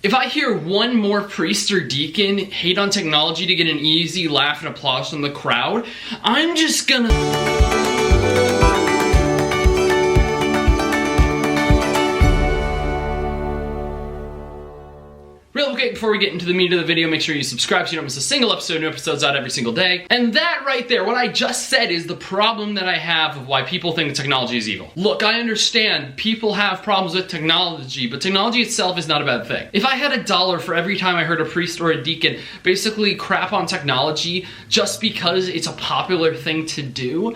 If I hear one more priest or deacon hate on technology to get an easy laugh and applause from the crowd, I'm just gonna... Real quick, before we get into the meat of the video, make sure you subscribe so you don't miss a single episode. New episodes out every single day. And that right there, what I just said, is the problem that I have of why people think that technology is evil. Look, I understand people have problems with technology, but technology itself is not a bad thing. If I had $1 for every time I heard a priest or a deacon basically crap on technology just because it's a popular thing to do,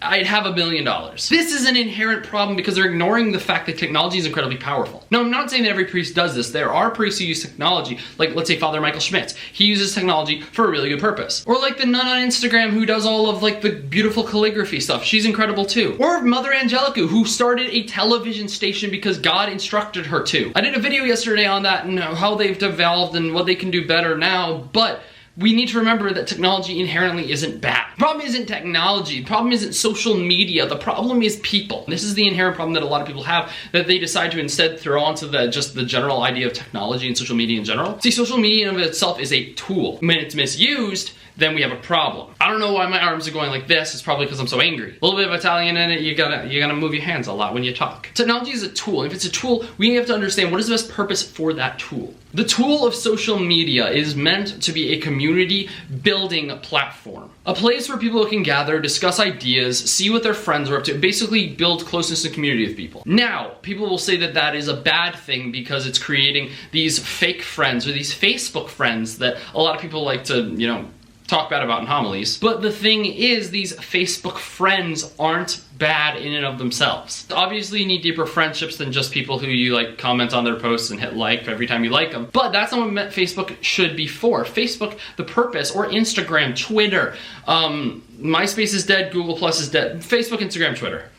I'd have $1 million. This is an inherent problem because they're ignoring the fact that technology is incredibly powerful. Now, I'm not saying that every priest does this. There are priests who use technology, like let's say Father Michael Schmitz. He uses technology for a really good purpose. Or like the nun on Instagram who does all of like the beautiful calligraphy stuff. She's incredible too. Or Mother Angelica, who started a television station because God instructed her to. I did a video yesterday on that and how they've evolved and what they can do better now, but we need to remember that technology inherently isn't bad. The problem isn't technology. The problem isn't social media. The problem is people. This is the inherent problem that a lot of people have, that they decide to instead throw onto just the general idea of technology and social media in general. See, social media in and of itself is a tool. When it's misused, then we have a problem. I don't know why my arms are going like this. It's probably because I'm so angry. A little bit of Italian in it, you gotta move your hands a lot when you talk. Technology is a tool. If it's a tool, we have to understand what is the best purpose for that tool. The tool of social media is meant to be a community building platform. A place where people can gather, discuss ideas, see what their friends are up to, basically build closeness and community with people. Now, people will say that that is a bad thing because it's creating these fake friends or these Facebook friends that a lot of people like to, talk bad about in homilies. But the thing is, these Facebook friends aren't bad in and of themselves. Obviously, you need deeper friendships than just people who you like comment on their posts and hit like every time you like them. But that's not what Facebook should be for. Facebook, the purpose, or Instagram, Twitter, MySpace is dead, Google Plus is dead, Facebook, Instagram, Twitter.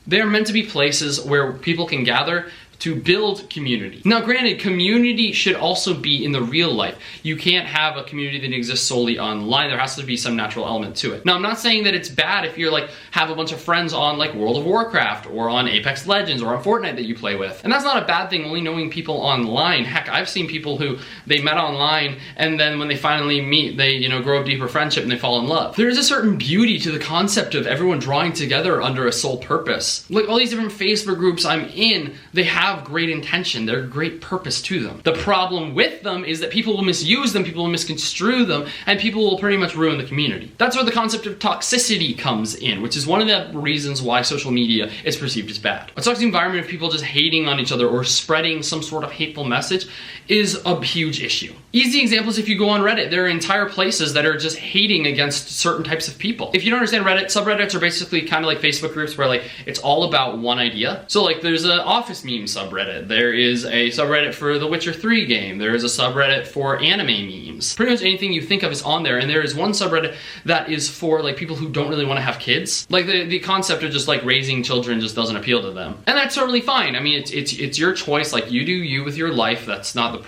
They're meant to be places where people can gather to build community. Now granted, community should also be in the real life. You can't have a community that exists solely online. There has to be some natural element to it. Now I'm not saying that it's bad if you're like, have a bunch of friends on like World of Warcraft or on Apex Legends or on Fortnite that you play with. And that's not a bad thing, only knowing people online. Heck, I've seen people who they met online and then when they finally meet, they grow a deeper friendship and they fall in love. There is a certain beauty to the concept of everyone drawing together under a sole purpose. Like all these different Facebook groups I'm in, they have great intention, they're great purpose to them. The problem with them is that people will misuse them, people will misconstrue them, and people will pretty much ruin the community. That's where the concept of toxicity comes in, which is one of the reasons why social media is perceived as bad. A toxic environment of people just hating on each other or spreading some sort of hateful message is a huge issue. Easy examples, if you go on Reddit, there are entire places that are just hating against certain types of people. If you don't understand Reddit, subreddits are basically kind of like Facebook groups where like it's all about one idea. So like there's an office meme subreddit, there is a subreddit for the Witcher 3 game, there is a subreddit for anime memes. Pretty much anything you think of is on there, and there is one subreddit that is for like people who don't really want to have kids. Like the concept of just like raising children just doesn't appeal to them. And that's totally fine. I mean, it's your choice, like you do you with your life. That's not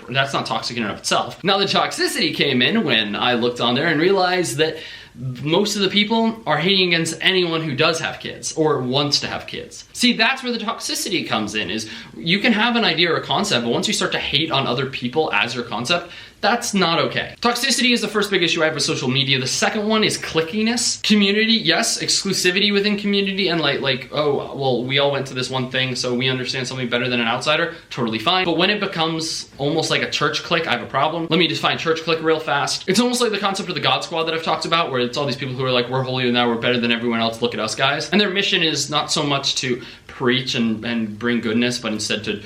toxic in and of itself. Now the toxicity came in when I looked on there and realized that most of the people are hating against anyone who does have kids or wants to have kids. See, that's where the toxicity comes in, is you can have an idea or a concept, but once you start to hate on other people as your concept, that's not okay. Toxicity is the first big issue I have with social media. The second one is clickiness. Community, yes, exclusivity within community, and like, oh, well, we all went to this one thing, so we understand something better than an outsider, totally fine. But when it becomes almost like a church clique, I have a problem. Let me define church clique real fast. It's almost like the concept of the God Squad that I've talked about, where it's all these people who are like, we're holier now, we're better than everyone else, look at us guys. And their mission is not so much to preach and bring goodness, but instead to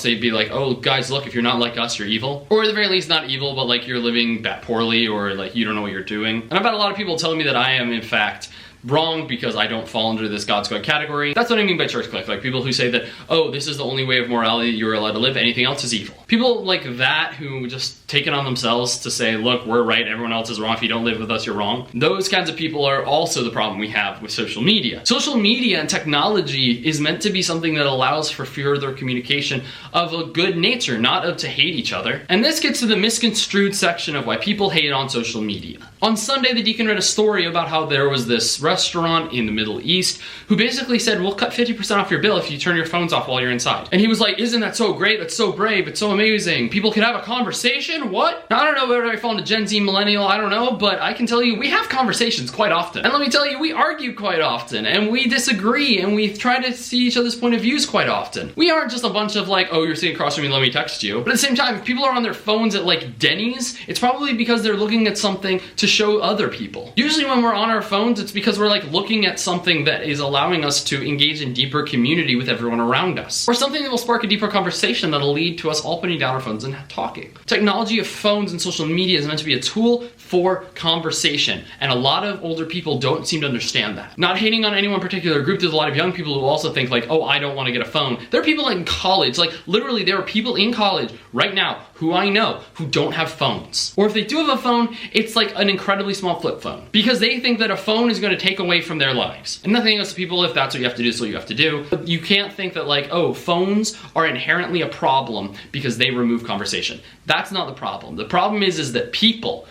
be like, oh guys, look, if you're not like us, you're evil. Or at the very least, not evil, but like you're living poorly, or like you don't know what you're doing. And I've had a lot of people telling me that I am in fact wrong because I don't fall under this God Squad category. That's what I mean by church clique. Like people who say that, oh, this is the only way of morality you're allowed to live, anything else is evil. People like that who just take it on themselves to say, look, we're right, everyone else is wrong, if you don't live with us, you're wrong. Those kinds of people are also the problem we have with social media. Social media and technology is meant to be something that allows for further communication of a good nature, not of to hate each other. And this gets to the misconstrued section of why people hate on social media. On Sunday, the deacon read a story about how there was this restaurant in the Middle East who basically said, we'll cut 50% off your bill if you turn your phones off while you're inside. And he was like, isn't that so great? That's so brave. It's so amazing. People can have a conversation? What? Now, I don't know whether I fall into Gen Z, millennial, I don't know, but I can tell you we have conversations quite often. And let me tell you, we argue quite often, and we disagree, and we try to see each other's point of views quite often. We aren't just a bunch of like, oh, you're sitting across from me, let me text you. But at the same time, if people are on their phones at like Denny's, it's probably because they're looking at something to show other people. Usually when we're on our phones, it's because we're like looking at something that is allowing us to engage in deeper community with everyone around us. Or something that will spark a deeper conversation that'll lead to us all putting down our phones and talking. Technology of phones and social media is meant to be a tool for conversation, and a lot of older people don't seem to understand that. Not hating on any one particular group, there's a lot of young people who also think like, oh, I don't want to get a phone. There are people like in college, like literally there are people in college right now who I know who don't have phones. Or if they do have a phone, it's like an incredibly small flip phone, because they think that a phone is going to take away from their lives. And nothing else to people, if that's what you have to do, so you have to do. But you can't think that like, oh, phones are inherently a problem because they remove conversation. That's not the problem. The problem is that people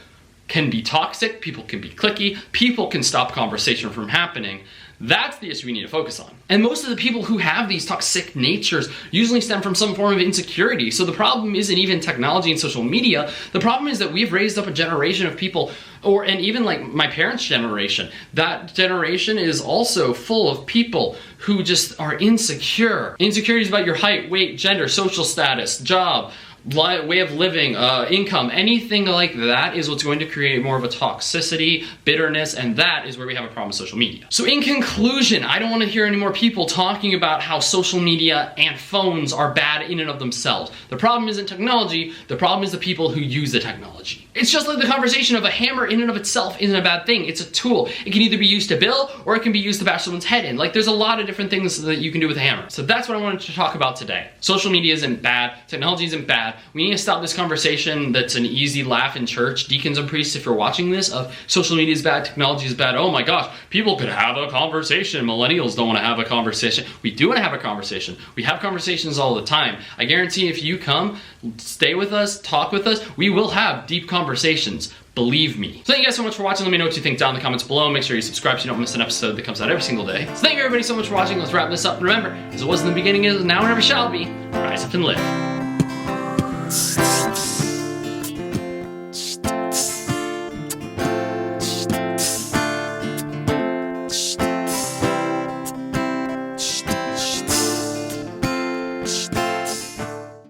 can be toxic, people can be cliquey, people can stop conversation from happening. That's the issue we need to focus on. And most of the people who have these toxic natures usually stem from some form of insecurity. So the problem isn't even technology and social media. The problem is that we've raised up a generation of people, and even like my parents' generation, that generation is also full of people who just are insecure. Insecurities about your height, weight, gender, social status, job, way of living, income, anything like that is what's going to create more of a toxicity, bitterness, and that is where we have a problem with social media. So in conclusion, I don't want to hear any more people talking about how social media and phones are bad in and of themselves. The problem isn't technology, the problem is the people who use the technology. It's just like the conversation of a hammer in and of itself isn't a bad thing. It's a tool. It can either be used to build or it can be used to bash someone's head in. Like there's a lot of different things that you can do with a hammer. So that's what I wanted to talk about today. Social media isn't bad, technology isn't bad. We need to stop this conversation that's an easy laugh in church, deacons and priests, if you're watching this, of social media is bad, technology is bad. Oh my gosh, people could have a conversation. Millennials don't want to have a conversation. We do want to have a conversation. We have conversations all the time. I guarantee if you come, stay with us, talk with us, we will have deep conversations. Believe me. So thank you guys so much for watching. Let me know what you think down in the comments below. Make sure you subscribe so you don't miss an episode that comes out every single day. So thank you everybody so much for watching. Let's wrap this up. And remember, as it was in the beginning, it is now, and never shall be, rise up and live.